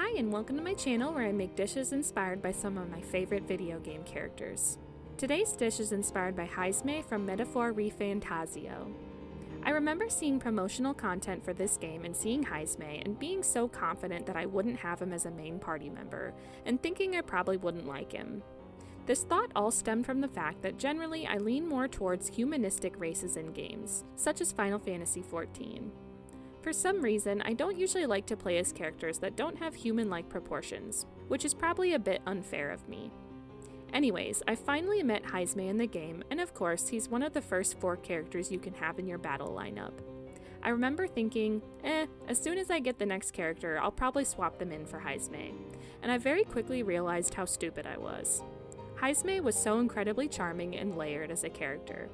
Hi and welcome to my channel where I make dishes inspired by some of my favorite video game characters. Today's dish is inspired by Heismay from Metaphorrefantazio. I remember seeing promotional content for this game and seeing Heismay and being so confident that I wouldn't have him as a main party member, and thinking I probably wouldn't like him. This thought all stemmed from the fact that generally I lean more towards humanistic races in games, such as Final Fantasy XIV. For some reason, I don't usually like to play as characters that don't have human-like proportions, which is probably a bit unfair of me. Anyways, I finally met Heismay in the game, and of course, he's one of the first 4 characters you can have in your battle lineup. I remember thinking, as soon as I get the next character, I'll probably swap them in for Heismay, and I very quickly realized how stupid I was. Heismay was so incredibly charming and layered as a character.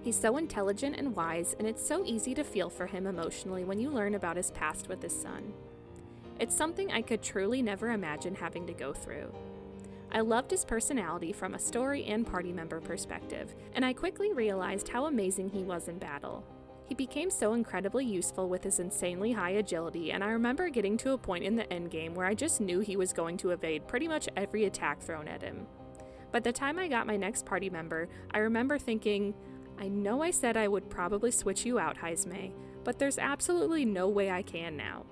He's so intelligent and wise, and it's so easy to feel for him emotionally when you learn about his past with his son. It's something I could truly never imagine having to go through. I loved his personality from a story and party member perspective, and I quickly realized how amazing he was in battle. He became so incredibly useful with his insanely high agility, and I remember getting to a point in the endgame where I just knew he was going to evade pretty much every attack thrown at him. By the time I got my next party member, I remember thinking, I know I said I would probably switch you out, Heismay, but there's absolutely no way I can now.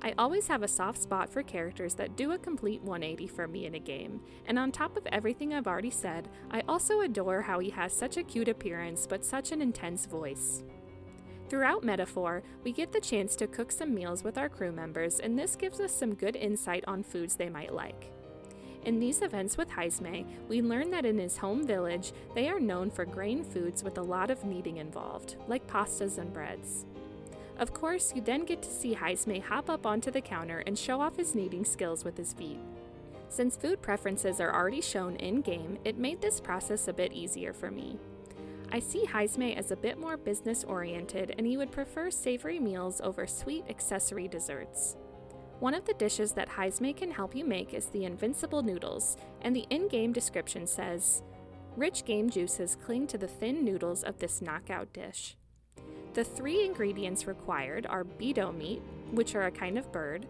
I always have a soft spot for characters that do a complete 180 for me in a game, and on top of everything I've already said, I also adore how he has such a cute appearance but such an intense voice. Throughout Metaphor, we get the chance to cook some meals with our crew members, and this gives us some good insight on foods they might like. In these events with Heismay, we learn that in his home village, they are known for grain foods with a lot of kneading involved, like pastas and breads. Of course, you then get to see Heismay hop up onto the counter and show off his kneading skills with his feet. Since food preferences are already shown in-game, it made this process a bit easier for me. I see Heismay as a bit more business-oriented, and he would prefer savory meals over sweet accessory desserts. One of the dishes that Heismay can help you make is the Invincible Noodles, and the in-game description says, "Rich game juices cling to the thin noodles of this knockout dish." The 3 ingredients required are beetle meat, which are a kind of bird,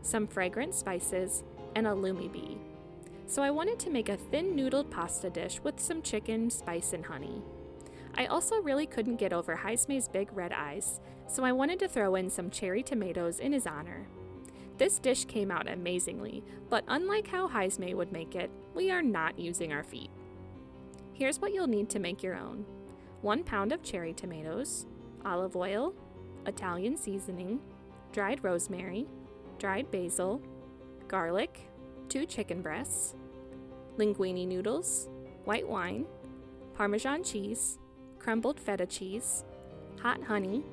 some fragrant spices, and a lumi bee. So I wanted to make a thin noodled pasta dish with some chicken, spice, and honey. I also really couldn't get over Heismay's big red eyes, so I wanted to throw in some cherry tomatoes in his honor. This dish came out amazingly, but unlike how Heismay would make it, we are not using our feet. Here's what you'll need to make your own. 1 pound of cherry tomatoes, olive oil, Italian seasoning, dried rosemary, dried basil, garlic, 2 chicken breasts, linguine noodles, white wine, Parmesan cheese, crumbled feta cheese, hot honey,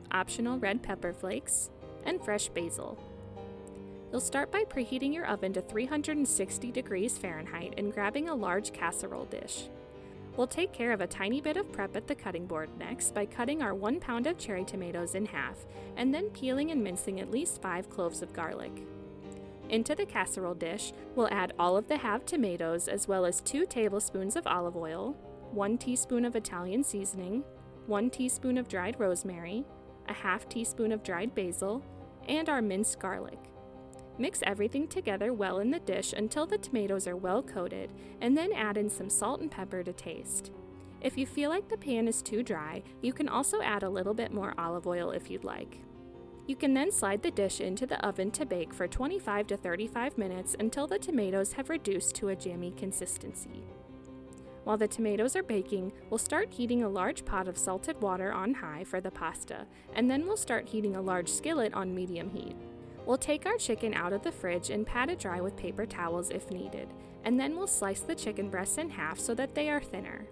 optional red pepper flakes, and fresh basil. You'll start by preheating your oven to 360 degrees Fahrenheit and grabbing a large casserole dish. We'll take care of a tiny bit of prep at the cutting board next by cutting our 1 pound of cherry tomatoes in half and then peeling and mincing at least 5 cloves of garlic. Into the casserole dish, we'll add all of the halved tomatoes as well as 2 tablespoons of olive oil, 1 teaspoon of Italian seasoning, 1 teaspoon of dried rosemary, a half teaspoon of dried basil, and our minced garlic. Mix everything together well in the dish until the tomatoes are well coated, and then add in some salt and pepper to taste. If you feel like the pan is too dry, you can also add a little bit more olive oil if you'd like. You can then slide the dish into the oven to bake for 25 to 35 minutes until the tomatoes have reduced to a jammy consistency. While the tomatoes are baking, we'll start heating a large pot of salted water on high for the pasta, and then we'll start heating a large skillet on medium heat. We'll take our chicken out of the fridge and pat it dry with paper towels if needed, and then we'll slice the chicken breasts in half so that they are thinner.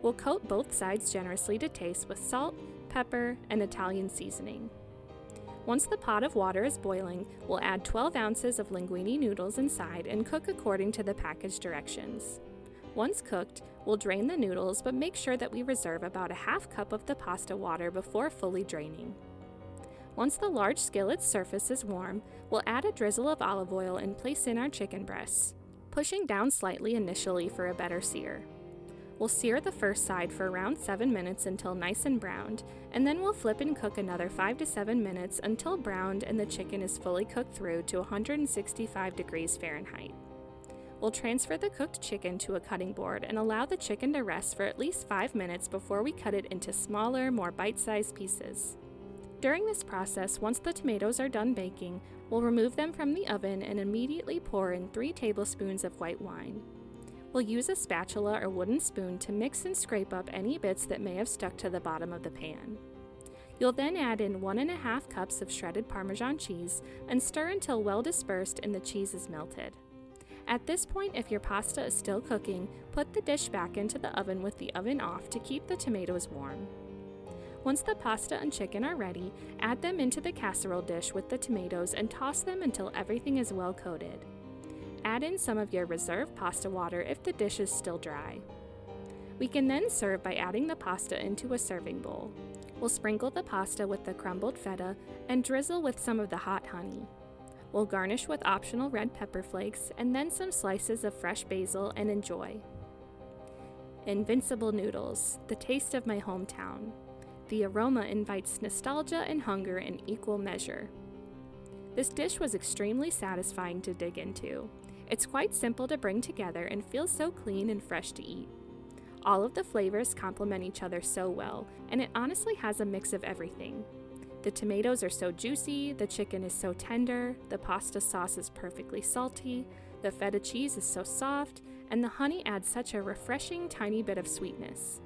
We'll coat both sides generously to taste with salt, pepper, and Italian seasoning. Once the pot of water is boiling, we'll add 12 ounces of linguine noodles inside and cook according to the package directions. Once cooked, we'll drain the noodles, but make sure that we reserve about a half cup of the pasta water before fully draining. Once the large skillet's surface is warm, we'll add a drizzle of olive oil and place in our chicken breasts, pushing down slightly initially for a better sear. We'll sear the first side for around 7 minutes until nice and browned, and then we'll flip and cook another 5 to 7 minutes until browned and the chicken is fully cooked through to 165 degrees Fahrenheit. We'll transfer the cooked chicken to a cutting board and allow the chicken to rest for at least 5 minutes before we cut it into smaller, more bite-sized pieces. During this process, once the tomatoes are done baking, we'll remove them from the oven and immediately pour in 3 tablespoons of white wine. We'll use a spatula or wooden spoon to mix and scrape up any bits that may have stuck to the bottom of the pan. You'll then add in 1½ cups of shredded Parmesan cheese and stir until well dispersed and the cheese is melted. At this point, if your pasta is still cooking, put the dish back into the oven with the oven off to keep the tomatoes warm. Once the pasta and chicken are ready, add them into the casserole dish with the tomatoes and toss them until everything is well coated. Add in some of your reserved pasta water if the dish is still dry. We can then serve by adding the pasta into a serving bowl. We'll sprinkle the pasta with the crumbled feta and drizzle with some of the hot honey. We'll garnish with optional red pepper flakes and then some slices of fresh basil and enjoy. Invincible noodles, the taste of my hometown. The aroma invites nostalgia and hunger in equal measure. This dish was extremely satisfying to dig into. It's quite simple to bring together and feels so clean and fresh to eat. All of the flavors complement each other so well, and it honestly has a mix of everything. The tomatoes are so juicy, the chicken is so tender, the pasta sauce is perfectly salty, the feta cheese is so soft, and the honey adds such a refreshing tiny bit of sweetness.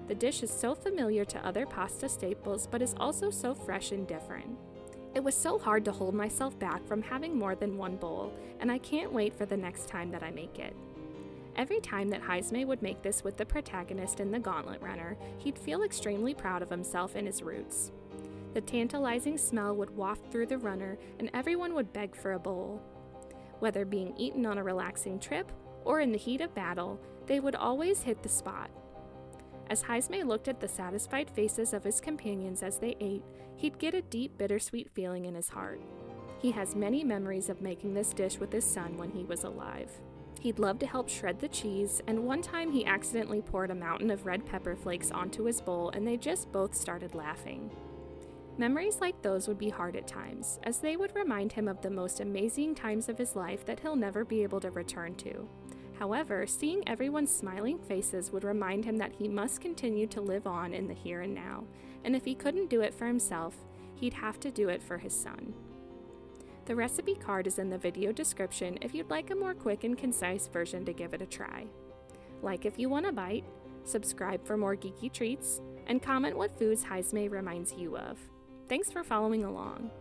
The dish is so familiar to other pasta staples, but is also so fresh and different. It was so hard to hold myself back from having more than one bowl, and I can't wait for the next time that I make it. Every time that Heismay would make this with the protagonist in the Gauntlet Runner, he'd feel extremely proud of himself and his roots. The tantalizing smell would waft through the runner, and everyone would beg for a bowl. Whether being eaten on a relaxing trip or in the heat of battle, they would always hit the spot. As Heismay looked at the satisfied faces of his companions as they ate, he'd get a deep, bittersweet feeling in his heart. He has many memories of making this dish with his son when he was alive. He'd love to help shred the cheese, and one time he accidentally poured a mountain of red pepper flakes onto his bowl and they just both started laughing. Memories like those would be hard at times, as they would remind him of the most amazing times of his life that he'll never be able to return to. However, seeing everyone's smiling faces would remind him that he must continue to live on in the here and now, and if he couldn't do it for himself, he'd have to do it for his son. The recipe card is in the video description if you'd like a more quick and concise version to give it a try. Like if you want a bite, subscribe for more geeky treats, and comment what foods Heismay reminds you of. Thanks for following along.